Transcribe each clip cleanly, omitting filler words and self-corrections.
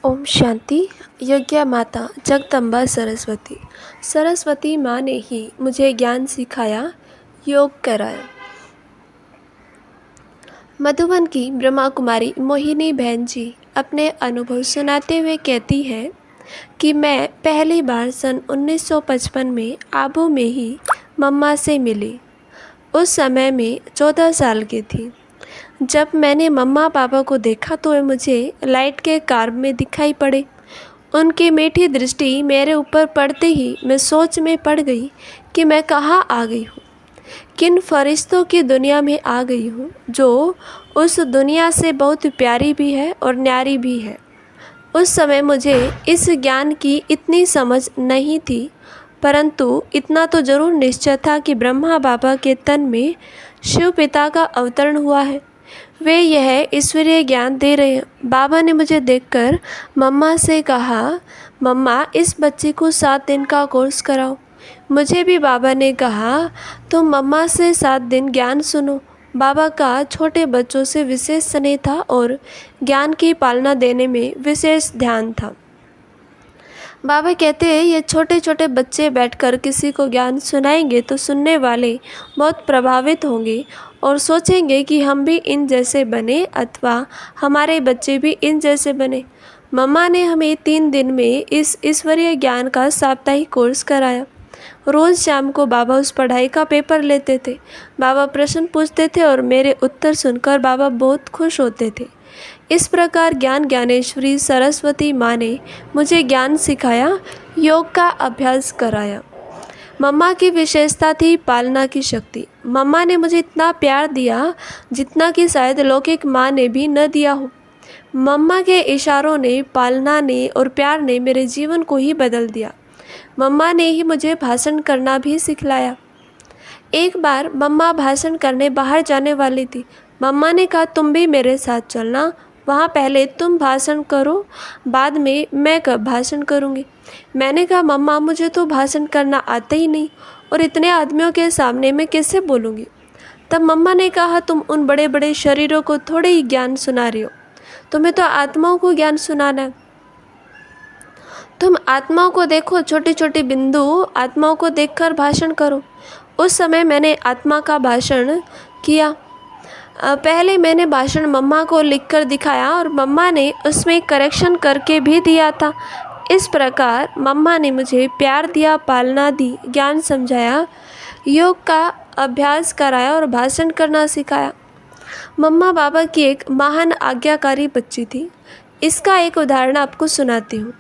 ओम शांति। यज्ञ माता जगदम्बा सरस्वती। सरस्वती माँ ने ही मुझे ज्ञान सिखाया, योग कराया। मधुबन की ब्रह्मा कुमारी मोहिनी बहन जी अपने अनुभव सुनाते हुए कहती है कि मैं पहली बार सन 1955 में आबू में ही मम्मा से मिली। उस समय में 14 साल की थी। जब मैंने मम्मा पापा को देखा तो वे मुझे लाइट के कार्ब में दिखाई पड़े। उनकी मीठी दृष्टि मेरे ऊपर पड़ते ही मैं सोच में पड़ गई कि मैं कहाँ आ गई हूँ, किन फरिश्तों की दुनिया में आ गई हूँ, जो उस दुनिया से बहुत प्यारी भी है और न्यारी भी है। उस समय मुझे इस ज्ञान की इतनी समझ नहीं थी, परंतु इतना तो जरूर निश्चय था कि ब्रह्मा बाबा के तन में शिव पिता का अवतरण हुआ है। वे यह ईश्वरीय ज्ञान दे रहे हैं। बाबा ने मुझे देखकर मम्मा से कहा, मम्मा इस बच्चे को 7 दिन का कोर्स कराओ। मुझे भी बाबा ने कहा, तुम मम्मा से 7 दिन ज्ञान सुनो। बाबा का छोटे बच्चों से विशेष स्नेह था और ज्ञान की पालना देने में विशेष ध्यान था। बाबा कहते हैं ये छोटे छोटे बच्चे बैठकर किसी को ज्ञान सुनाएंगे तो सुनने वाले बहुत प्रभावित होंगे और सोचेंगे कि हम भी इन जैसे बने अथवा हमारे बच्चे भी इन जैसे बने। मम्मा ने हमें 3 दिन में इस ईश्वरीय ज्ञान का साप्ताहिक कोर्स कराया। रोज़ शाम को बाबा उस पढ़ाई का पेपर लेते थे। बाबा प्रश्न पूछते थे और मेरे उत्तर सुनकर बाबा बहुत खुश होते थे। इस प्रकार ज्ञान ज्ञानेश्वरी सरस्वती माँ ने मुझे ज्ञान सिखाया, योग का अभ्यास कराया। मम्मा की विशेषता थी पालना की शक्ति। मम्मा ने मुझे इतना प्यार दिया जितना कि शायद लौकिक माँ ने भी न दिया हो। मम्मा के इशारों ने, पालना ने और प्यार ने मेरे जीवन को ही बदल दिया। मम्मा ने ही मुझे भाषण करना भी सिखलाया। एक बार मम्मा भाषण करने बाहर जाने वाली थी। मम्मा ने कहा, तुम भी मेरे साथ चलना, वहाँ पहले तुम भाषण करो, बाद में मैं भाषण करूँगी। मैंने कहा, मम्मा मुझे तो भाषण करना आता ही नहीं और इतने आदमियों के सामने मैं कैसे बोलूँगी। तब मम्मा ने कहा, तुम उन बड़े बड़े शरीरों को थोड़े ही ज्ञान सुना रही हो, तुम्हें तो आत्माओं को ज्ञान सुनाना है। तुम आत्माओं को देखो, छोटी छोटी बिंदु आत्माओं को देखकर भाषण करो। उस समय मैंने आत्मा का भाषण किया। पहले मैंने भाषण मम्मा को लिखकर दिखाया और मम्मा ने उसमें करेक्शन करके भी दिया था। इस प्रकार मम्मा ने मुझे प्यार दिया, पालना दी, ज्ञान समझाया, योग का अभ्यास कराया और भाषण करना सिखाया। मम्मा बाबा की एक महान आज्ञाकारी बच्ची थी। इसका एक उदाहरण आपको सुनाती हूँ।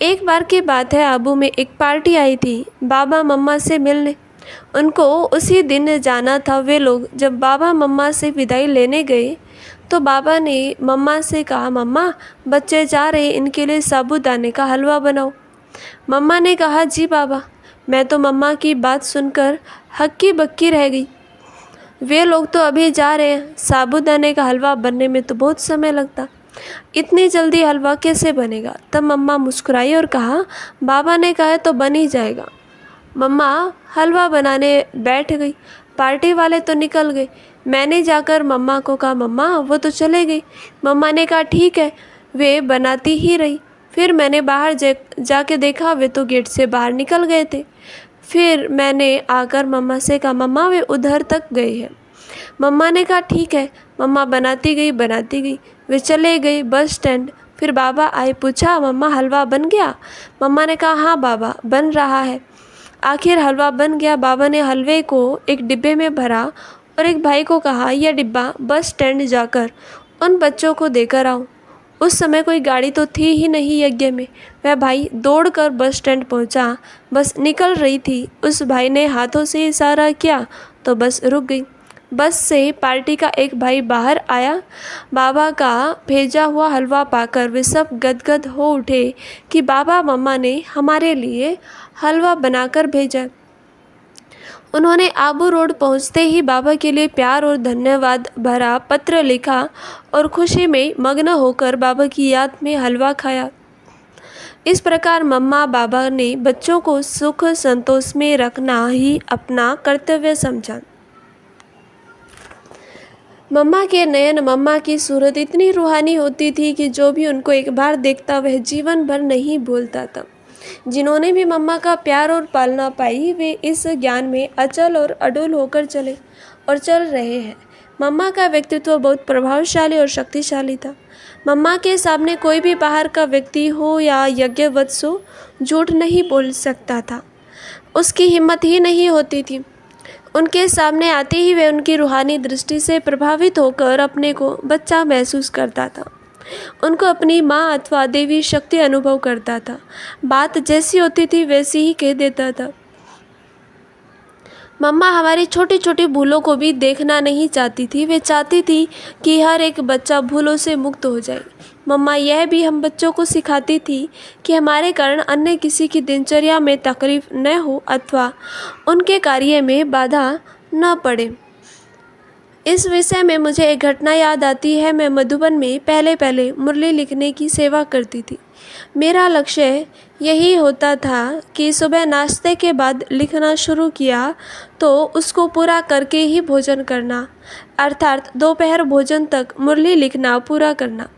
एक बार की बात है, आबू में एक पार्टी आई थी बाबा मम्मा से मिलने। उनको उसी दिन जाना था। वे लोग जब बाबा मम्मा से विदाई लेने गए तो बाबा ने मम्मा से कहा, मम्मा बच्चे जा रहे, इनके लिए साबूदाने का हलवा बनाओ। मम्मा ने कहा, जी बाबा। मैं तो मम्मा की बात सुनकर हक्की बक्की रह गई। वे लोग तो अभी जा रहे हैं, साबूदाने का हलवा बनने में तो बहुत समय लगता, इतनी जल्दी हलवा कैसे बनेगा। तब मम्मा मुस्कुराई और कहा, बाबा ने कहा तो बन ही जाएगा। मम्मा हलवा बनाने बैठ गई। पार्टी वाले तो निकल गए। मैंने जाकर मम्मा को कहा, मम्मा वो तो चले गई। मम्मा ने कहा, ठीक है। वे बनाती ही रही। फिर मैंने बाहर जाके देखा, वे तो गेट से बाहर निकल गए थे। फिर मैंने आकर मम्मा से कहा, मम्मा वे उधर तक गए हैं। मम्मा ने कहा, ठीक है। मम्मा बनाती गई। वे चले गए बस स्टैंड। फिर बाबा आए, पूछा, मम्मा हलवा बन गया। मम्मा ने कहा, हाँ बाबा बन रहा है। आखिर हलवा बन गया। बाबा ने हलवे को एक डिब्बे में भरा और एक भाई को कहा, यह डिब्बा बस स्टैंड जाकर उन बच्चों को देकर आओ। उस समय कोई गाड़ी तो थी ही नहीं यज्ञ में। वह भाई दौड़कर बस स्टैंड पहुंचा। बस निकल रही थी। उस भाई ने हाथों से इशारा किया तो बस रुक गई। बस से पार्टी का एक भाई बाहर आया। बाबा का भेजा हुआ हलवा पाकर वे सब गदगद हो उठे कि बाबा मम्मा ने हमारे लिए हलवा बनाकर भेजा। उन्होंने आबू रोड पहुंचते ही बाबा के लिए प्यार और धन्यवाद भरा पत्र लिखा और खुशी में मग्न होकर बाबा की याद में हलवा खाया। इस प्रकार मम्मा बाबा ने बच्चों को सुख संतोष में रखना ही अपना कर्तव्य समझा। मम्मा के नयन, मम्मा की सूरत इतनी रूहानी होती थी कि जो भी उनको एक बार देखता वह जीवन भर नहीं भूलता था। जिन्होंने भी मम्मा का प्यार और पालना पाई वे इस ज्ञान में अचल और अडोल होकर चले और चल रहे हैं। मम्मा का व्यक्तित्व बहुत प्रभावशाली और शक्तिशाली था। मम्मा के सामने कोई भी बाहर का व्यक्ति हो या यज्ञवत्स हो झूठ नहीं बोल सकता था, उसकी हिम्मत ही नहीं होती थी। उनके सामने आते ही वे उनकी रूहानी दृष्टि से प्रभावित होकर अपने को बच्चा महसूस करता था। उनको अपनी माँ अथवा देवी शक्ति अनुभव करता था। बात जैसी होती थी वैसी ही कह देता था। मम्मा हमारी छोटी छोटी भूलों को भी देखना नहीं चाहती थी। वे चाहती थी कि हर एक बच्चा भूलों से मुक्त हो जाए। मम्मा यह भी हम बच्चों को सिखाती थी कि हमारे कारण अन्य किसी की दिनचर्या में तकलीफ न हो अथवा उनके कार्य में बाधा न पड़े। इस विषय में मुझे एक घटना याद आती है। मैं मधुबन में पहले पहले मुरली लिखने की सेवा करती थी। मेरा लक्ष्य यही होता था कि सुबह नाश्ते के बाद लिखना शुरू किया तो उसको पूरा करके ही भोजन करना, अर्थात दोपहर भोजन तक मुरली लिखना पूरा करना।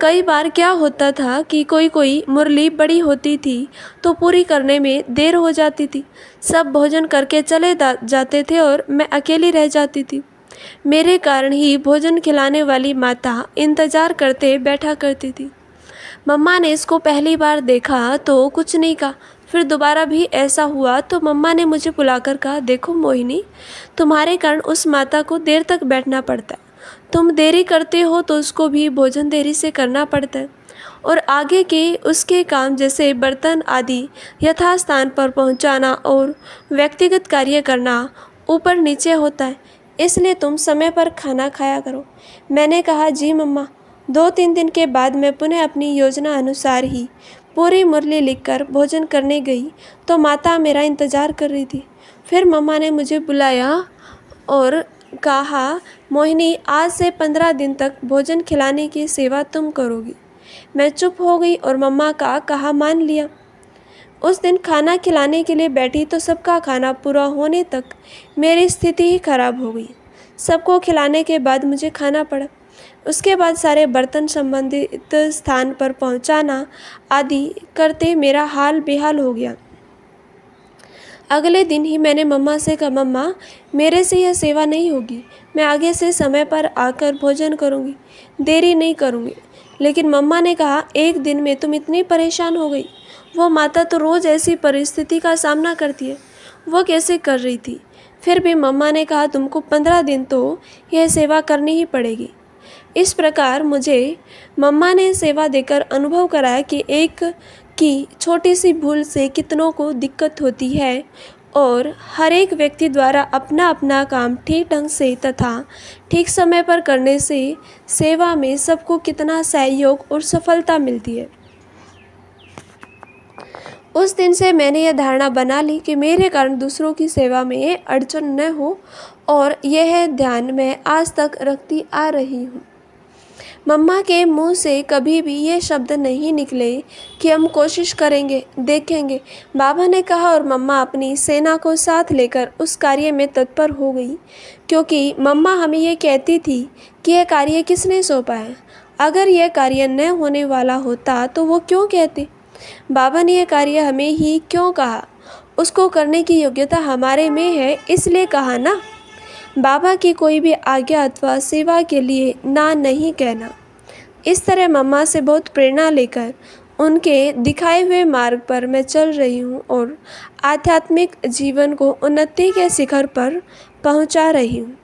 कई बार क्या होता था कि कोई कोई मुरली बड़ी होती थी तो पूरी करने में देर हो जाती थी। सब भोजन करके चले जाते थे और मैं अकेली रह जाती थी। मेरे कारण ही भोजन खिलाने वाली माता इंतज़ार करते बैठा करती थी। मम्मा ने इसको पहली बार देखा तो कुछ नहीं कहा। फिर दोबारा भी ऐसा हुआ तो मम्मा ने मुझे बुलाकर कहा, देखो मोहिनी, तुम्हारे कारण उस माता को देर तक बैठना पड़ता है। तुम देरी करते हो तो उसको भी भोजन देरी से करना पड़ता है और आगे के उसके काम जैसे बर्तन आदि यथास्थान पर पहुंचाना और व्यक्तिगत कार्य करना ऊपर नीचे होता है। इसलिए तुम समय पर खाना खाया करो। मैंने कहा, जी मम्मा। 2-3 दिन के बाद मैं पुनः अपनी योजना अनुसार ही पूरी मुरली लिखकर भोजन करने गई तो माता मेरा इंतज़ार कर रही थी। फिर मम्मा ने मुझे बुलाया और कहा, मोहिनी, आज से 15 दिन तक भोजन खिलाने की सेवा तुम करोगी। मैं चुप हो गई और मम्मा का कहा मान लिया। उस दिन खाना खिलाने के लिए बैठी तो सबका खाना पूरा होने तक मेरी स्थिति ही खराब हो गई। सबको खिलाने के बाद मुझे खाना पड़ा। उसके बाद सारे बर्तन संबंधित स्थान पर पहुंचाना आदि करते मेरा हाल बेहाल हो गया। अगले दिन ही मैंने मम्मा से कहा, मम्मा, मेरे से यह सेवा नहीं होगी। मैं आगे से समय पर आकर भोजन करूंगी, देरी नहीं करूंगी। लेकिन मम्मा ने कहा, एक दिन में तुम इतनी परेशान हो गई। वो माता तो रोज़ ऐसी परिस्थिति का सामना करती है, वो कैसे कर रही थी। फिर भी मम्मा ने कहा, तुमको 15 दिन तो यह सेवा करनी ही पड़ेगी। इस प्रकार मुझे मम्मा ने सेवा देकर अनुभव कराया कि एक की छोटी सी भूल से कितनों को दिक्कत होती है और हर एक व्यक्ति द्वारा अपना अपना काम ठीक ढंग से तथा ठीक समय पर करने से सेवा में सबको कितना सहयोग और सफलता मिलती है। उस दिन से मैंने यह धारणा बना ली कि मेरे कारण दूसरों की सेवा में अड़चन न हो और यह ध्यान मैं आज तक रखती आ रही हूँ। मम्मा के मुंह से कभी भी ये शब्द नहीं निकले कि हम कोशिश करेंगे, देखेंगे। बाबा ने कहा और मम्मा अपनी सेना को साथ लेकर उस कार्य में तत्पर हो गई, क्योंकि मम्मा हमें ये कहती थी कि यह कार्य किसने सौंपा है। अगर यह कार्य न होने वाला होता तो वो क्यों कहते। बाबा ने यह कार्य हमें ही क्यों कहा, उसको करने की योग्यता हमारे में है, इसलिए कहा ना। बाबा की कोई भी आज्ञा अथवा सेवा के लिए ना नहीं कहना। इस तरह मम्मा से बहुत प्रेरणा लेकर उनके दिखाए हुए मार्ग पर मैं चल रही हूँ और आध्यात्मिक जीवन को उन्नति के शिखर पर पहुँचा रही हूँ।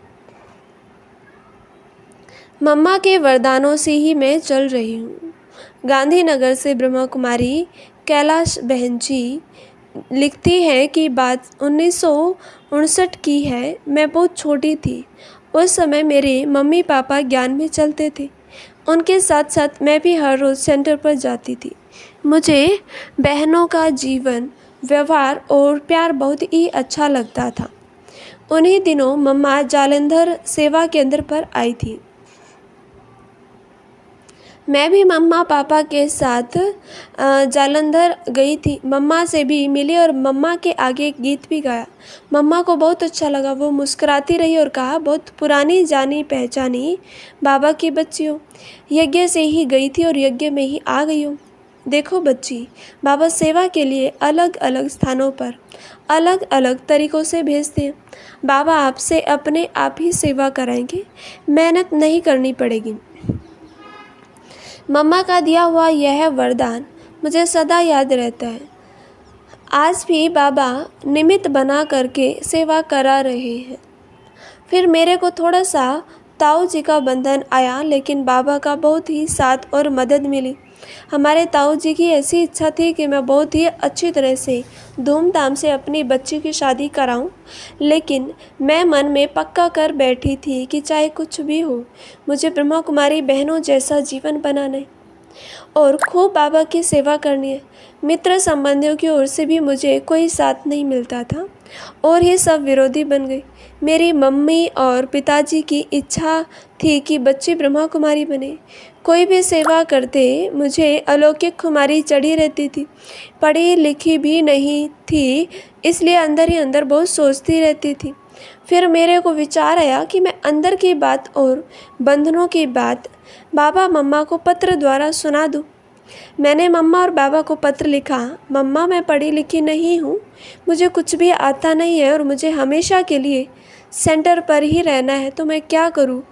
मम्मा के वरदानों से ही मैं चल रही हूँ। गांधीनगर से ब्रह्मा कुमारी कैलाश बहन जी लिखती हैं कि बात 1959 की है। मैं बहुत छोटी थी। उस समय मेरे मम्मी पापा ज्ञान में चलते थे। उनके साथ साथ मैं भी हर रोज़ सेंटर पर जाती थी। मुझे बहनों का जीवन, व्यवहार और प्यार बहुत ही अच्छा लगता था। उन्हीं दिनों मम्मा जालंधर सेवा केंद्र पर आई थी। मैं भी मम्मा पापा के साथ जालंधर गई थी। मम्मा से भी मिली और मम्मा के आगे एक गीत भी गाया। मम्मा को बहुत अच्छा लगा। वो मुस्कुराती रही और कहा, बहुत पुरानी जानी पहचानी बाबा की बच्ची हो। यज्ञ से ही गई थी और यज्ञ में ही आ गई हो। देखो बच्ची, बाबा सेवा के लिए अलग अलग स्थानों पर अलग अलग तरीक़ों से भेजते हैं। बाबा आपसे अपने आप ही सेवा कराएंगे, मेहनत नहीं करनी पड़ेगी। मम्मा का दिया हुआ यह वरदान मुझे सदा याद रहता है। आज भी बाबा निमित्त बना करके सेवा करा रहे हैं। फिर मेरे को थोड़ा सा ताऊ जी का बंधन आया, लेकिन बाबा का बहुत ही साथ और मदद मिली। हमारे ताऊ जी की ऐसी इच्छा थी कि मैं बहुत ही अच्छी तरह से धूमधाम से अपनी बच्ची की शादी कराऊं, लेकिन मैं मन में पक्का कर बैठी थी कि चाहे कुछ भी हो, मुझे ब्रह्मा कुमारी बहनों जैसा जीवन बनाना है और खूब बाबा की सेवा करनी है। मित्र संबंधियों की ओर से भी मुझे कोई साथ नहीं मिलता था और ये सब विरोधी बन गई। मेरी मम्मी और पिताजी की इच्छा थी कि बच्ची ब्रह्मा कुमारी बने। कोई भी सेवा करते मुझे अलौकिक खुमारी चढ़ी रहती थी। पढ़ी लिखी भी नहीं थी, इसलिए अंदर ही अंदर बहुत सोचती रहती थी। फिर मेरे को विचार आया कि मैं अंदर की बात और बंधनों की बात बाबा मम्मा को पत्र द्वारा सुना दूँ। मैंने मम्मा और बाबा को पत्र लिखा, मम्मा मैं पढ़ी लिखी नहीं हूँ, मुझे कुछ भी आता नहीं है और मुझे हमेशा के लिए सेंटर पर ही रहना है, तो मैं क्या करूँ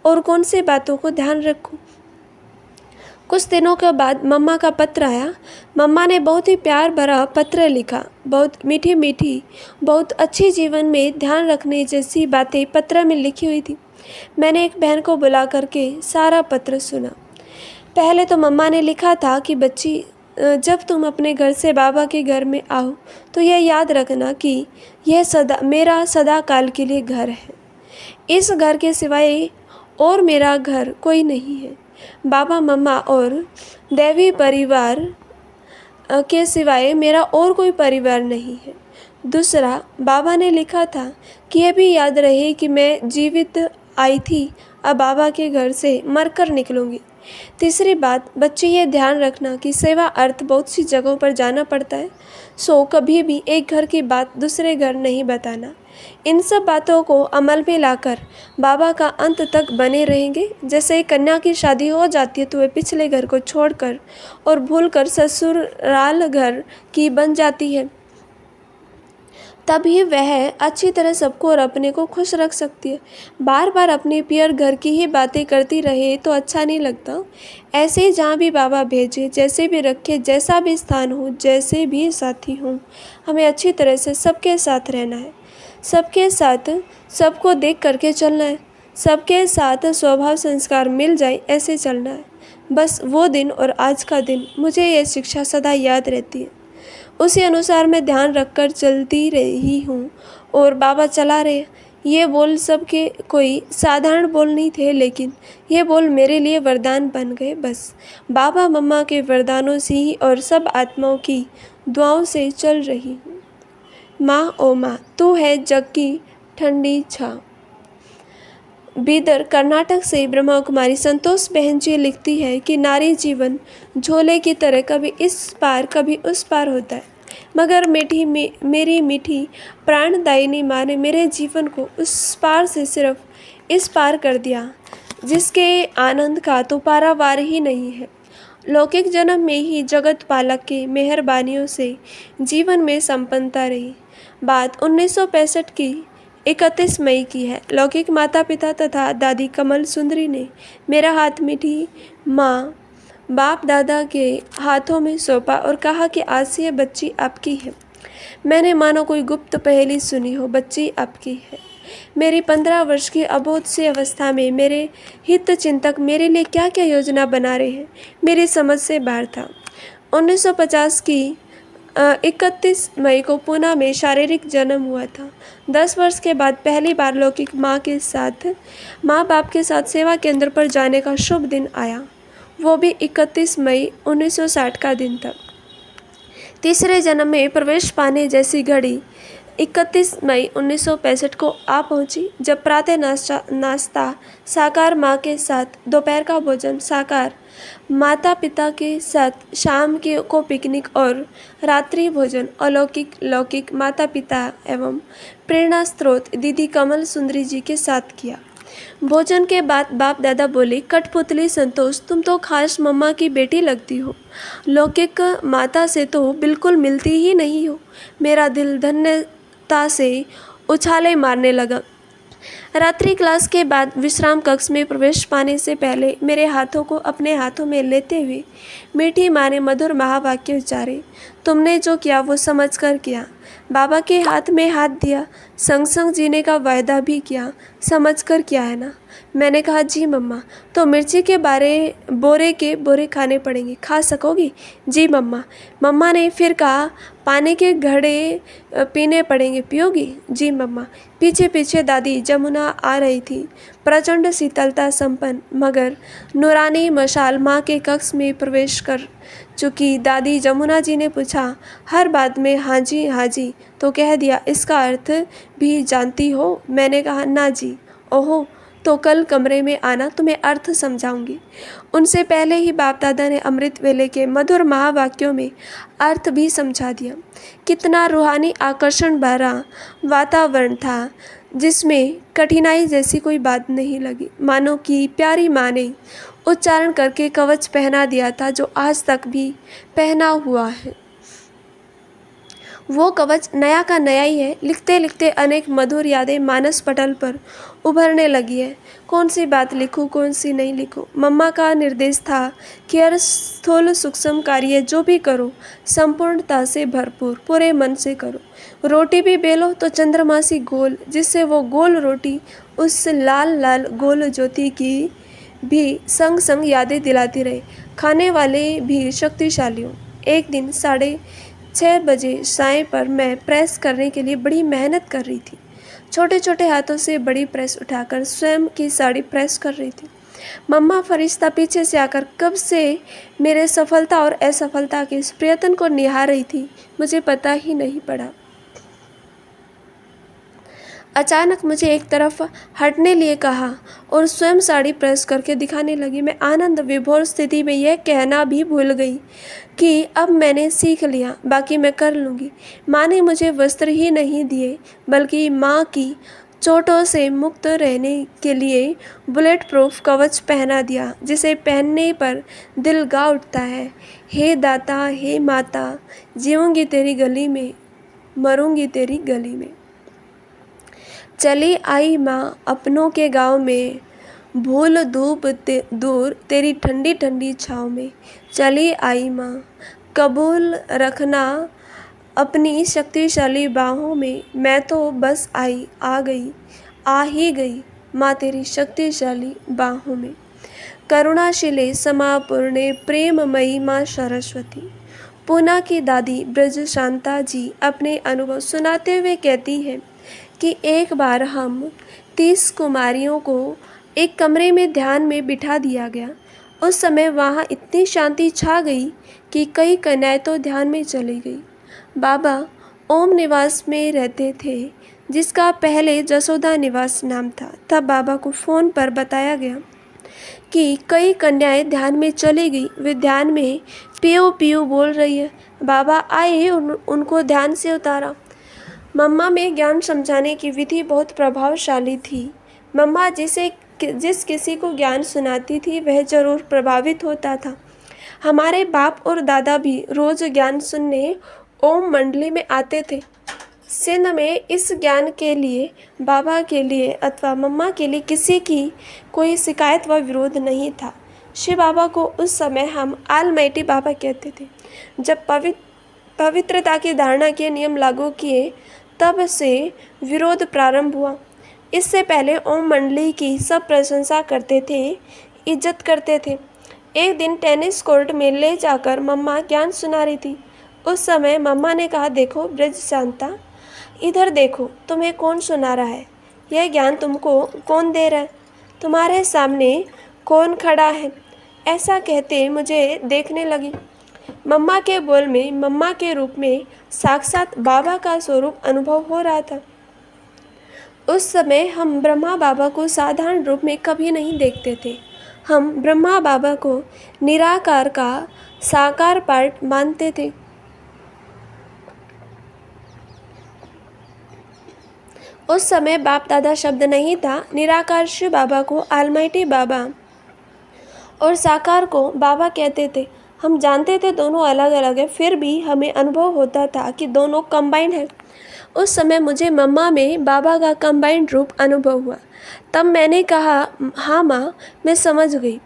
और कौन सी बातों को ध्यान रखूँ। कुछ दिनों के बाद मम्मा का पत्र आया। मम्मा ने बहुत ही प्यार भरा पत्र लिखा। बहुत मीठी मीठी, बहुत अच्छी जीवन में ध्यान रखने जैसी बातें पत्र में लिखी हुई थी। मैंने एक बहन को बुला करके सारा पत्र सुना। पहले तो मम्मा ने लिखा था कि बच्ची, जब तुम अपने घर से बाबा के घर में आओ तो यह याद रखना कि यह मेरा सदा काल के लिए घर है। इस घर के सिवाय और मेरा घर कोई नहीं है। बाबा मम्मा और दैवी परिवार के सिवाय मेरा और कोई परिवार नहीं है। दूसरा, बाबा ने लिखा था कि यह भी याद रहे कि मैं जीवित आई थी, अब बाबा के घर से मरकर निकलूंगी। तीसरी बात, बच्चे ये ध्यान रखना कि सेवा अर्थ बहुत सी जगहों पर जाना पड़ता है, सो कभी भी एक घर की बात दूसरे घर नहीं बताना। इन सब बातों को अमल में लाकर बाबा का अंत तक बने रहेंगे। जैसे कन्या की शादी हो जाती है तो वह पिछले घर को छोड़कर और भूलकर ससुराल घर की बन जाती है, तभी वह अच्छी तरह सबको और अपने को खुश रख सकती है। बार बार अपने पियर घर की ही बातें करती रहे तो अच्छा नहीं लगता। ऐसे ही जहाँ भी बाबा भेजे, जैसे भी रखे, जैसा भी स्थान हो, जैसे भी साथी हों, हमें अच्छी तरह से सबके साथ रहना है। सबके साथ सबको देख करके चलना है। सबके साथ स्वभाव संस्कार मिल जाए ऐसे चलना है। बस वो दिन और आज का दिन मुझे ये शिक्षा सदा याद रहती है। उसी अनुसार मैं ध्यान रखकर चलती रही हूँ और बाबा चला रहे। ये बोल सबके कोई साधारण बोल नहीं थे, लेकिन ये बोल मेरे लिए वरदान बन गए। बस बाबा मम्मा के वरदानों से ही और सब आत्माओं की दुआओं से चल रही हूँ। माँ ओ माँ, तू है जग की ठंडी छाँव। बीदर, कर्नाटक से ब्रह्मा कुमारी संतोष बहन जी लिखती है कि नारी जीवन झोले की तरह कभी इस पार कभी उस पार होता है, मगर मेरी मीठी प्राणदायिनी माँ ने मेरे जीवन को उस पार से सिर्फ इस पार कर दिया, जिसके आनंद का तो पारावार ही नहीं है। लौकिक जन्म में ही जगत पालक के मेहरबानियों से जीवन में संपन्नता रही। बात 1965 की 31 मई की है। लौकिक माता पिता तथा दादी कमल सुंदरी ने मेरा हाथ मीठी माँ बाप दादा के हाथों में सौंपा और कहा कि आज से यह बच्ची आपकी है। मैंने मानो कोई गुप्त पहेली सुनी हो, बच्ची आपकी है। मेरी 15 वर्ष की अबोध सी अवस्था में मेरे हित चिंतक मेरे लिए क्या क्या योजना बना रहे हैं, मेरी समझ से बाहर था। 1950 की 31 मई को पुणे में शारीरिक जन्म हुआ था। 10 वर्ष के बाद पहली बार लौकिक माँ बाप के साथ सेवा केंद्र पर जाने का शुभ दिन आया, वो भी 31 मई 1960 का दिन था। तीसरे जन्म में प्रवेश पाने जैसी घड़ी 31 मई 1965 को आ पहुंची। जब प्रातः नाश्ता साकार माँ के साथ, दोपहर का भोजन साकार माता पिता के साथ, शाम के को पिकनिक और रात्रि भोजन अलौकिक लौकिक माता पिता एवं प्रेरणा स्रोत दीदी कमल सुंदरी जी के साथ किया। भोजन के बाद बाप दादा बोले, कठपुतली संतोष, तुम तो खास मम्मा की बेटी लगती हो, लौकिक माता से तो बिल्कुल मिलती ही नहीं हो। मेरा दिल धन्यता से उछाले मारने लगा। रात्रि क्लास के बाद विश्राम कक्ष में प्रवेश पाने से पहले मेरे हाथों को अपने हाथों में लेते हुए मीठी माँ ने मधुर महावाक्य उच्चारे। तुमने जो किया वो समझकर किया। बाबा के हाथ में हाथ दिया। संग संग जीने का वायदा भी किया। समझकर किया है ना? मैंने कहा, जी मम्मा। तो मिर्ची के बोरे के बोरे खाने पड़ेंगे, खा सकोगी? जी मम्मा। मम्मा ने फिर कहा, पानी के घड़े पीने पड़ेंगे, पियोगी? जी मम्मा। पीछे पीछे दादी जमुना आ रही थी, प्रचंड शीतलता संपन्न मगर नूरानी मशाल माँ के कक्ष में प्रवेश कर चुकी। दादी जमुना जी ने पूछा, हर बात में हाँ जी तो कह दिया, इसका अर्थ भी जानती हो? मैंने कहा, ना जी। ओहो, तो कल कमरे में आना, तुम्हें अर्थ समझाऊंगी। उनसे पहले ही बाप दादा ने अमृत वेले के मधुर महावाक्यों में अर्थ भी समझा दिया। कितना रूहानी आकर्षण भरा वातावरण था, जिसमें कठिनाई जैसी कोई बात नहीं लगी। मानो कि प्यारी माँ ने उच्चारण करके कवच पहना दिया था, जो आज तक भी पहना हुआ है। वो कवच नया का नया ही है। लिखते लिखते अनेक मधुर यादें मानस पटल पर उभरने लगी है। कौन सी बात लिखूं, कौन सी नहीं लिखूं। मम्मा का निर्देश था कि हर स्थूल सूक्ष्म कार्य जो भी करो संपूर्णता से भरपूर पूरे मन से करो। रोटी भी बेलो तो चंद्रमा सी गोल, जिससे वो गोल रोटी उस लाल लाल गोल ज्योति की भी संग संग यादें दिलाती रहे। खाने वाले भी शक्तिशाली हो। एक दिन 6:30 बजे साय पर मैं प्रेस करने के लिए बड़ी मेहनत कर रही थी। छोटे छोटे हाथों से बड़ी प्रेस उठाकर स्वयं की साड़ी प्रेस कर रही थी। मम्मा फरिश्ता पीछे से आकर कब से मेरे सफलता और असफलता के इस प्रयत्न को निहार रही थी, मुझे पता ही नहीं पड़ा। अचानक मुझे एक तरफ हटने लिए कहा और स्वयं साड़ी प्रेस करके दिखाने लगी। मैं आनंद विभोर स्थिति में यह कहना भी भूल गई कि अब मैंने सीख लिया, बाकी मैं कर लूँगी। माँ ने मुझे वस्त्र ही नहीं दिए, बल्कि माँ की चोटों से मुक्त रहने के लिए बुलेट प्रूफ कवच पहना दिया, जिसे पहनने पर दिल गा उठता है, हे दाता, हे माता, जीऊँगी तेरी गली में, मरूंगी तेरी गली में। चली आई माँ अपनों के गांव में, भूल धूप दूर तेरी ठंडी ठंडी छाँव में। चली आई माँ, कबूल रखना अपनी शक्तिशाली बाहों में। मैं तो बस आ ही गई माँ तेरी शक्तिशाली बाहों में। करुणाशिले समापूर्णे प्रेममयी माँ सरस्वती। पूना की दादी ब्रज शांता जी अपने अनुभव सुनाते हुए कहती हैं कि एक बार हम 30 कुमारियों को एक कमरे में ध्यान में बिठा दिया गया। उस समय वहाँ इतनी शांति छा गई कि कई कन्याएं तो ध्यान में चली गई। बाबा ओम निवास में रहते थे, जिसका पहले जसोदा निवास नाम था। तब बाबा को फ़ोन पर बताया गया कि कई कन्याएं ध्यान में चली गई। वे ध्यान में पियो पियो बोल रही है। बाबा आए, उनको ध्यान से उतारा। मम्मा में ज्ञान समझाने की विधि बहुत प्रभावशाली थी। मम्मा जिस किसी को ज्ञान सुनाती थी वह जरूर प्रभावित होता था। हमारे बाप और दादा भी रोज़ ज्ञान सुनने ओम मंडली में आते थे। सिंध में इस ज्ञान के लिए बाबा के लिए अथवा मम्मा के लिए किसी की कोई शिकायत व विरोध नहीं था। शिव बाबा को उस समय हम आलमाइटी बाबा कहते थे। जब पवित्रता की धारणा के नियम लागू किए, तब से विरोध प्रारंभ हुआ। इससे पहले ओम मंडली की सब प्रशंसा करते थे, इज्जत करते थे। एक दिन टेनिस कोर्ट में ले जाकर मम्मा ज्ञान सुना रही थी। उस समय मम्मा ने कहा, देखो ब्रज शांता, इधर देखो, तुम्हें कौन सुना रहा है? यह ज्ञान तुमको कौन दे रहा है? तुम्हारे सामने कौन खड़ा है? ऐसा कहते मुझे देखने लगी। मम्मा के बोल में मम्मा के रूप में साक्षात बाबा का स्वरूप अनुभव हो रहा था। उस समय हम ब्रह्मा बाबा को साधारण रूप में कभी नहीं देखते थे। हम ब्रह्मा बाबा को निराकार का साकार पार्ट मानते थे। उस समय बाप दादा शब्द नहीं था। निराकार शिव बाबा को आलमाइटी बाबा और साकार को बाबा कहते थे। हम जानते थे दोनों अलग अलग है, फिर भी हमें अनुभव होता था कि दोनों कंबाइंड है। उस समय मुझे मम्मा में बाबा का कंबाइंड रूप अनुभव हुआ। तब मैंने कहा, हाँ माँ, मैं समझ गई।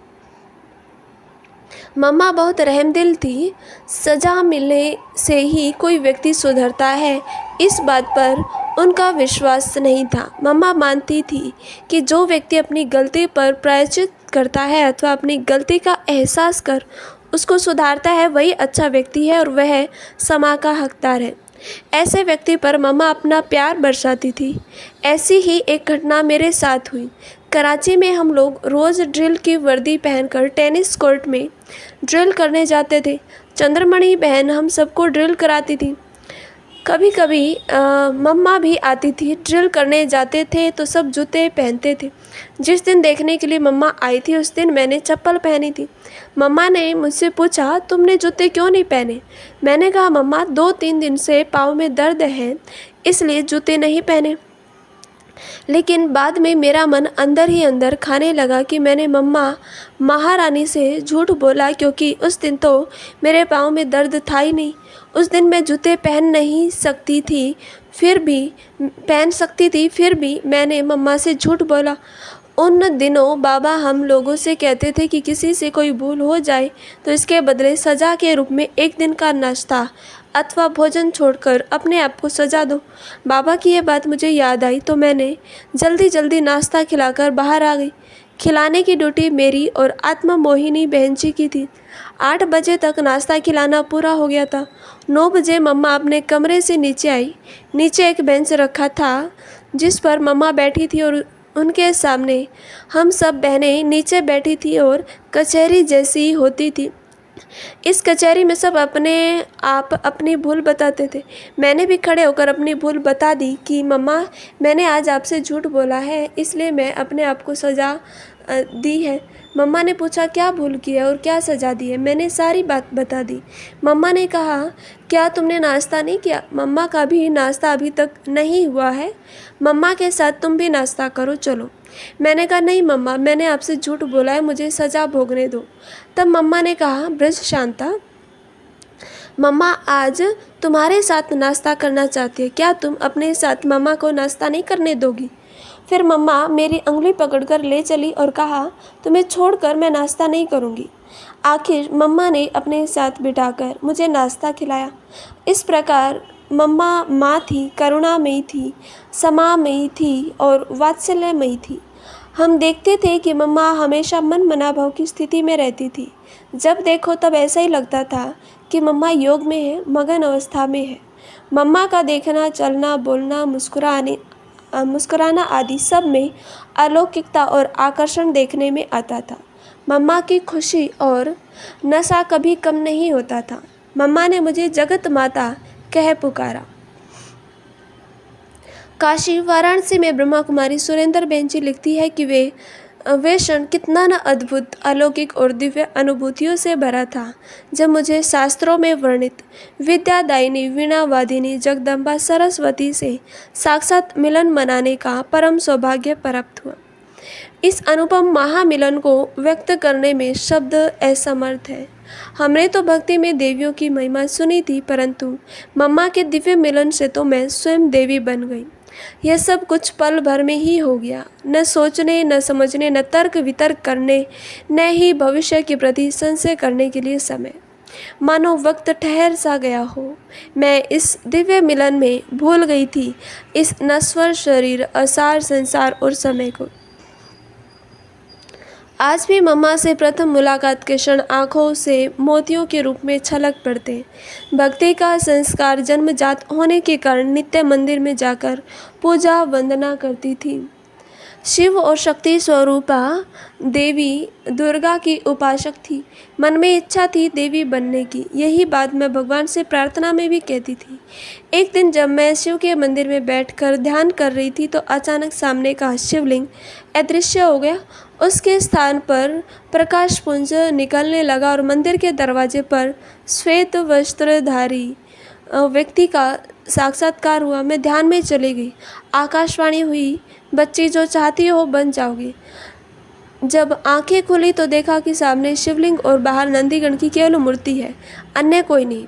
मम्मा बहुत रहमदिल थी। सज़ा मिलने से ही कोई व्यक्ति सुधरता है, इस बात पर उनका विश्वास नहीं था। मम्मा मानती थी कि जो व्यक्ति अपनी गलती पर प्रायश्चित करता है अथवा अपनी गलती का एहसास कर उसको सुधारता है, वही अच्छा व्यक्ति है और वह समा का हकदार है। ऐसे व्यक्ति पर मम्मा अपना प्यार बरसाती थी। ऐसी ही एक घटना मेरे साथ हुई। कराची में हम लोग रोज़ ड्रिल की वर्दी पहनकर टेनिस कोर्ट में ड्रिल करने जाते थे। चंद्रमणि बहन हम सबको ड्रिल कराती थी। कभी कभी मम्मा भी आती थी। ड्रिल करने जाते थे तो सब जूते पहनते थे। जिस दिन देखने के लिए मम्मा आई थी उस दिन मैंने चप्पल पहनी थी। मम्मा ने मुझसे पूछा, तुमने जूते क्यों नहीं पहने? मैंने कहा, मम्मा 2-3 दिन से पाँव में दर्द है इसलिए जूते नहीं पहने। लेकिन बाद में मेरा मन अंदर ही अंदर खाने लगा कि मैंने मम्मा महारानी से झूठ बोला, क्योंकि उस दिन तो मेरे पाँव में दर्द था ही नहीं। उस दिन मैं जूते पहन सकती थी, फिर भी मैंने मम्मा से झूठ बोला। उन दिनों बाबा हम लोगों से कहते थे कि किसी से कोई भूल हो जाए तो इसके बदले सज़ा के रूप में एक दिन का नाश्ता अथवा भोजन छोड़कर अपने आप को सजा दो। बाबा की ये बात मुझे याद आई तो मैंने जल्दी जल्दी नाश्ता खिलाकर बाहर आ गई। खिलाने की ड्यूटी मेरी और आत्मा मोहिनी बहन जी की थी। 8 बजे तक नाश्ता खिलाना पूरा हो गया था। 9 बजे मम्मा अपने कमरे से नीचे आई। नीचे एक बेंच रखा था जिस पर मम्मा बैठी थी और उनके सामने हम सब बहनें नीचे बैठी थी और कचहरी जैसी होती थी। इस कचहरी में सब अपने आप अपनी भूल बताते थे। मैंने भी खड़े होकर अपनी भूल बता दी कि मम्मा, मैंने आज आपसे झूठ बोला है इसलिए मैं अपने आप को सज़ा दी है। मम्मा ने पूछा, क्या भूल की है और क्या सज़ा दी है? मैंने सारी बात बता दी। मम्मा ने कहा, क्या तुमने नाश्ता नहीं किया? मम्मा का भी नाश्ता अभी तक नहीं हुआ है। मम्मा के साथ तुम भी नाश्ता करो, चलो। मैंने कहा, नहीं मम्मा, मैंने आपसे झूठ बोला है, मुझे सज़ा भोगने दो। तब मम्मा ने कहा, ब्रज शांता, मम्मा आज तुम्हारे साथ नाश्ता करना चाहती है, क्या तुम अपने साथ मम्मा को नाश्ता नहीं करने दोगी? फिर मम्मा मेरी उंगली पकड़कर ले चली और कहा, तुम्हें छोड़कर मैं नाश्ता नहीं करूँगी। आखिर मम्मा ने अपने साथ बिठाकर मुझे नाश्ता खिलाया। इस प्रकार मम्मा माँ थी, करुणामयी थी, समामयी थी और वात्सल्यमयी थी। हम देखते थे कि मम्मा हमेशा मन मनाभाव की स्थिति में रहती थी। जब देखो तब ऐसा ही लगता था कि मम्मा योग में है, मगन अवस्था में है। मम्मा का देखना, चलना, बोलना, मुस्कुराना आदि सब में अलौकिकता और आकर्षण देखने में आता था। मम्मा की खुशी और नशा कभी कम नहीं होता था। मम्मा ने मुझे जगत माता कह पुकारा। काशी वाराणसी में ब्रह्मा कुमारी सुरेंद्र बहन जी लिखती है कि वे क्षण कितना न अद्भुत, अलौकिक और दिव्य अनुभूतियों से भरा था जब मुझे शास्त्रों में वर्णित विद्यादायिनी वीणा वादिनी जगदम्बा सरस्वती से साक्षात मिलन मनाने का परम सौभाग्य प्राप्त हुआ। इस अनुपम महामिलन को व्यक्त करने में शब्द असमर्थ है। हमने तो भक्ति में देवियों की महिमा सुनी थी, परंतु मम्मा के दिव्य मिलन से तो मैं स्वयं देवी बन गई। यह सब कुछ पल भर में ही हो गया। न सोचने, न समझने, न तर्क वितर्क करने, न ही भविष्य के प्रति संशय करने के लिए समय। मानो वक्त ठहर सा गया हो। मैं इस दिव्य मिलन में भूल गई थी इस नश्वर शरीर, असार संसार और समय को। आज भी मम्मा से प्रथम मुलाकात के क्षण आँखों से मोतियों के रूप में छलक पड़ते। भक्ति का संस्कार जन्मजात होने के कारण नित्य मंदिर में जाकर पूजा वंदना करती थी। शिव और शक्ति स्वरूपा देवी दुर्गा की उपासक थी। मन में इच्छा थी देवी बनने की। यही बात मैं भगवान से प्रार्थना में भी कहती थी। एक दिन जब मैं शिव के मंदिर में बैठकर ध्यान कर रही थी तो अचानक सामने का शिवलिंग अदृश्य हो गया। उसके स्थान पर प्रकाश पुंज निकलने लगा और मंदिर के दरवाजे पर श्वेत वस्त्रधारी व्यक्ति का साक्षात्कार हुआ। मैं ध्यान में चली गई। आकाशवाणी हुई, बच्ची जो चाहती हो बन जाओगी। जब आंखें खुली तो देखा कि सामने शिवलिंग और बाहर नंदीगण की केवल मूर्ति है, अन्य कोई नहीं।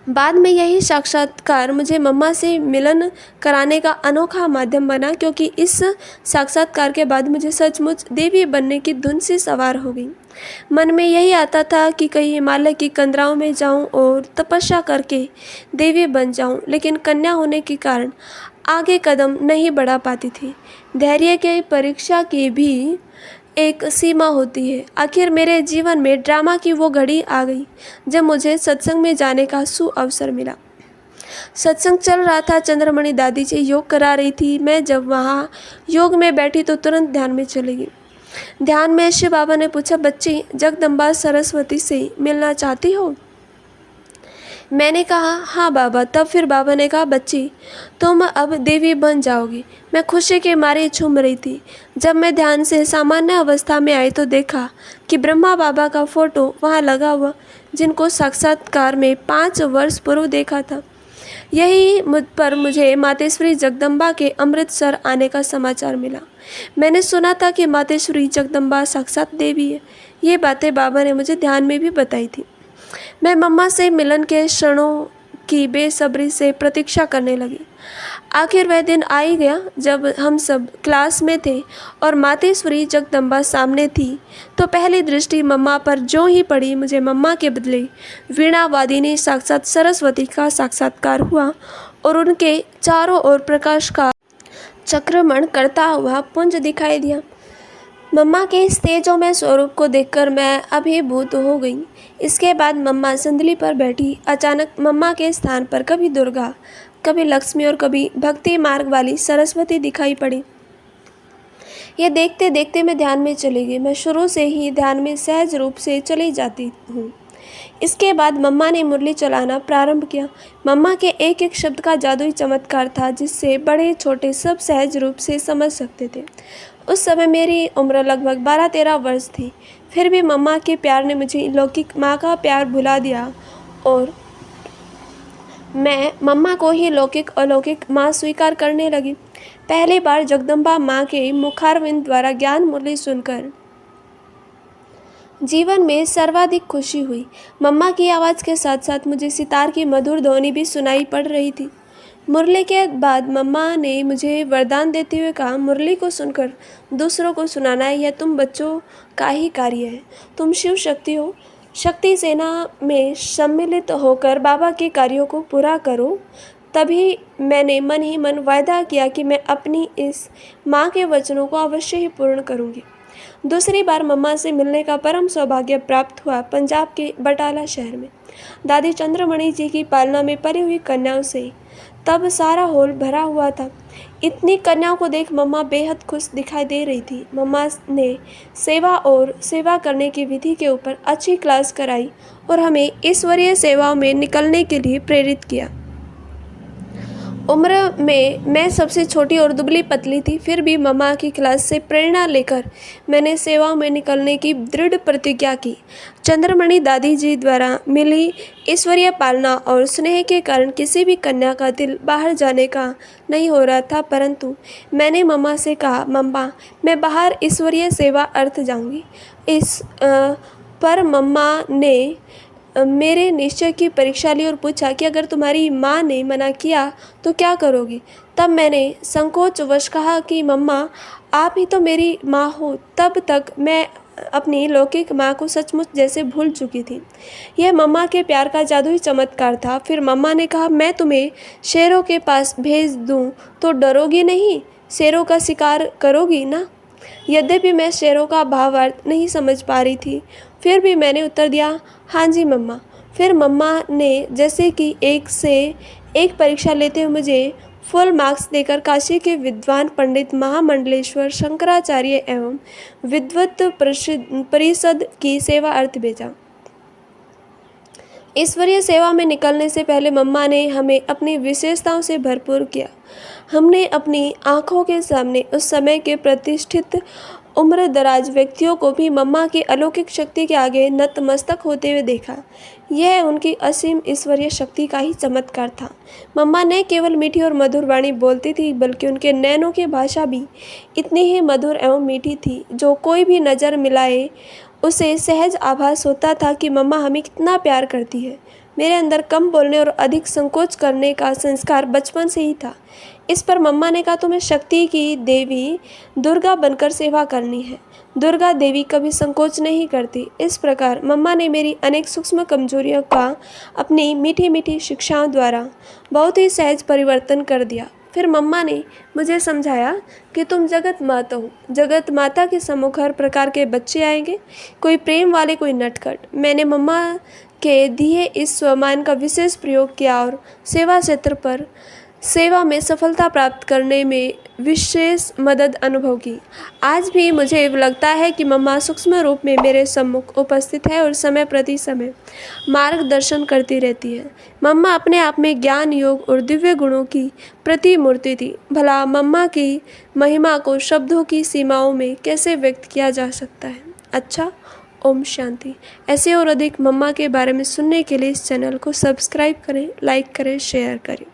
बाद में यही साक्षात्कार मुझे मम्मा से मिलन कराने का अनोखा माध्यम बना, क्योंकि इस साक्षात्कार के बाद मुझे सचमुच देवी बनने की धुन से सवार हो गई। मन में यही आता था कि कहीं हिमालय की कंदराओं में जाऊं और तपस्या करके देवी बन जाऊं, लेकिन कन्या होने के कारण आगे कदम नहीं बढ़ा पाती थी। धैर्य की परीक्षा की भी एक सीमा होती है। आखिर मेरे जीवन में ड्रामा की वो घड़ी आ गई जब मुझे सत्संग में जाने का सुअवसर मिला। सत्संग चल रहा था। चंद्रमणि दादी जी योग करा रही थी। मैं जब वहाँ योग में बैठी तो तुरंत ध्यान में चली गई। ध्यान में शिव बाबा ने पूछा, बच्ची जगदम्बा सरस्वती से मिलना चाहती हो? मैंने कहा, हाँ बाबा। तब फिर बाबा ने कहा, बच्ची तुम अब देवी बन जाओगी। मैं खुशी के मारे झूम रही थी। जब मैं ध्यान से सामान्य अवस्था में आई तो देखा कि ब्रह्मा बाबा का फोटो वहाँ लगा हुआ, जिनको साक्षात्कार में 5 वर्ष पूर्व देखा था। यही मुझ पर मुझे मातेश्वरी जगदम्बा के अमृतसर आने का समाचार मिला। मैंने सुना था कि मातेश्वरी जगदम्बा साक्षात देवी है। ये बातें बाबा ने मुझे ध्यान में भी बताई थी। मैं मम्मा से मिलन के क्षणों की बेसब्री से प्रतीक्षा करने लगी। आखिर वह दिन आ ही गया जब हम सब क्लास में थे और मातेश्वरी जगदम्बा सामने थी। तो पहली दृष्टि मम्मा पर जो ही पड़ी, मुझे मम्मा के बदले वीणा वादिनी साक्षात सरस्वती का साक्षात्कार हुआ और उनके चारों ओर प्रकाश का चक्रमण करता हुआ पुंज दिखाई दिया। मम्मा के इस तेजोमय स्वरूप को देखकर मैं अभिभूत हो गई। इसके बाद मम्मा संदली पर बैठी। अचानक मम्मा के स्थान पर कभी दुर्गा, कभी लक्ष्मी और कभी भक्ति मार्ग वाली सरस्वती दिखाई पड़ी। ये देखते देखते मैं ध्यान में चली गई। मैं शुरू से ही ध्यान में सहज रूप से चली जाती हूँ। इसके बाद मम्मा ने मुरली चलाना प्रारंभ किया। मम्मा के एक एक शब्द का जादुई चमत्कार था, जिससे बड़े छोटे सब सहज रूप से समझ सकते थे। उस समय मेरी उम्र लगभग 12-13 वर्ष थी। फिर भी मम्मा के प्यार ने मुझे लौकिक माँ का प्यार भुला दिया और मैं मम्मा को ही लौकिक अलौकिक माँ स्वीकार करने लगी। पहली बार जगदम्बा माँ के मुखारविंद द्वारा ज्ञान मुरली सुनकर जीवन में सर्वाधिक खुशी हुई। मम्मा की आवाज़ के साथ साथ मुझे सितार की मधुर ध्वनि भी सुनाई पड़ रही थी। मुरली के बाद मम्मा ने मुझे वरदान देते हुए कहा, मुरली को सुनकर दूसरों को सुनाना यह तुम बच्चों का ही कार्य है। तुम शिव शक्ति हो। शक्ति सेना में सम्मिलित होकर बाबा के कार्यों को पूरा करो। तभी मैंने मन ही मन वायदा किया कि मैं अपनी इस माँ के वचनों को अवश्य ही पूर्ण करूँगी। दूसरी बार मम्मा से मिलने का परम सौभाग्य प्राप्त हुआ पंजाब के बटाला शहर में, दादी चंद्रमणि जी की पालना में पली हुई कन्याओं से। तब सारा हॉल भरा हुआ था। इतनी कन्याओं को देख मम्मा बेहद खुश दिखाई दे रही थी। मम्मा ने सेवा और सेवा करने की विधि के ऊपर अच्छी क्लास कराई और हमें ईश्वरीय सेवाओं में निकलने के लिए प्रेरित किया। उम्र में मैं सबसे छोटी और दुबली पतली थी। फिर भी मम्मा की क्लास से प्रेरणा लेकर मैंने सेवाओं में निकलने की दृढ़ प्रतिज्ञा की। चंद्रमणि दादी जी द्वारा मिली ईश्वरीय पालना और स्नेह के कारण किसी भी कन्या का दिल बाहर जाने का नहीं हो रहा था, परंतु मैंने मम्मा से कहा, मम्मा मैं बाहर ईश्वरीय सेवा अर्थ जाऊंगी। पर मम्मा ने मेरे निश्चय की परीक्षा ली और पूछा कि अगर तुम्हारी माँ ने मना किया तो क्या करोगी? तब मैंने संकोचवश कहा कि मम्मा आप ही तो मेरी माँ हो। तब तक मैं अपनी लौकिक माँ को सचमुच जैसे भूल चुकी थी। यह मम्मा के प्यार का जादुई चमत्कार था। फिर मम्मा ने कहा, मैं तुम्हें शेरों के पास भेज दूँ तो डरोगी नहीं? शेरों का शिकार करोगी ना? यद्यपि मैं शेरों का भावार्थ नहीं समझ पा रही थी, फिर भी मैंने उत्तर दिया, हाँ जी मम्मा। फिर मम्मा ने जैसे कि एक से एक परीक्षा लेते हुए मुझे फुल मार्क्स देकर काशी के विद्वान पंडित महामंडलेश्वर शंकराचार्य एवं विद्वत परिषद की सेवा अर्थ भेजा। ईश्वरीय सेवा में निकलने से पहले मम्मा ने हमें अपनी विशेषताओं से भरपूर किया। हमने अपनी आंखों के सामने उस समय के प्रतिष्ठित उम्रदराज व्यक्तियों को भी मम्मा की अलौकिक शक्ति के आगे नतमस्तक होते हुए देखा। यह उनकी असीम ईश्वरीय शक्ति का ही चमत्कार था। मम्मा न केवल मीठी और मधुर वाणी बोलती थी, बल्कि उनके नैनों की भाषा भी इतनी ही मधुर एवं मीठी थी, जो कोई भी नज़र मिलाए उसे सहज आभास होता था कि मम्मा हमें कितना प्यार करती है। मेरे अंदर कम बोलने और अधिक संकोच करने का संस्कार बचपन से ही था। इस पर मम्मा ने कहा, तुम्हें शक्ति की देवी दुर्गा बनकर सेवा करनी है। दुर्गा देवी कभी संकोच नहीं करती। इस प्रकार मम्मा ने मेरी अनेक सूक्ष्म कमजोरियों का अपनी मीठी मीठी शिक्षाओं द्वारा बहुत ही सहज परिवर्तन कर दिया। फिर मम्मा ने मुझे समझाया कि तुम जगत माता हो। जगत माता के सम्मुख हर प्रकार के बच्चे आएंगे, कोई प्रेम वाले, कोई नटखट। मैंने मम्मा के दिए इस स्वमान का विशेष प्रयोग किया और सेवा क्षेत्र पर सेवा में सफलता प्राप्त करने में विशेष मदद अनुभव की। आज भी मुझे लगता है कि मम्मा सूक्ष्म रूप में मेरे सम्मुख उपस्थित है और समय प्रति समय मार्गदर्शन करती रहती है। मम्मा अपने आप में ज्ञान, योग और दिव्य गुणों की प्रतिमूर्ति थी। भला मम्मा की महिमा को शब्दों की सीमाओं में कैसे व्यक्त किया जा सकता है। अच्छा, ओम शांति। ऐसे और अधिक मम्मा के बारे में सुनने के लिए इस चैनल को सब्सक्राइब करें, लाइक करें, शेयर करें।